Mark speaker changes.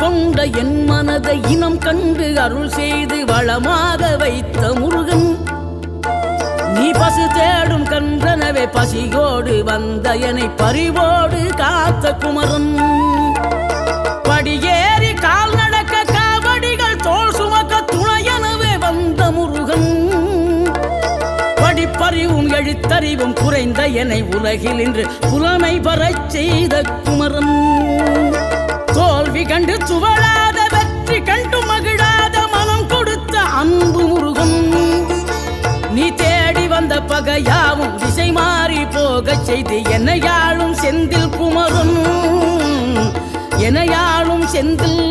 Speaker 1: கொண்ட என் மனதை இனம் கண்டு அருள் செய்து வளமாக வைத்த முருகன், நீ பசு தேடும் கன்றனவே பசியோடு வந்த என்னை பறிவோடு காத்த குமரன், படியேறி கால் நடக்க காவடிகள் தோல் சுமக்க துணையனவே வந்த முருகன், படிப்பறிவும் எழுத்தறிவும் குறைந்த என்னை உலகில் இன்று புலமை பெறச் செய்த குமரன், தோல்வி கண்டு துவளாத வெற்றி கண்டு மகிழாத மனம் கொடுத்த அன்பு முருகன், நீ தேடி வந்த பகையாவும் திசை மாறி போகச் செய்து என்னையாளும் செந்தில் குமரன், என்னையாளும் செந்தில்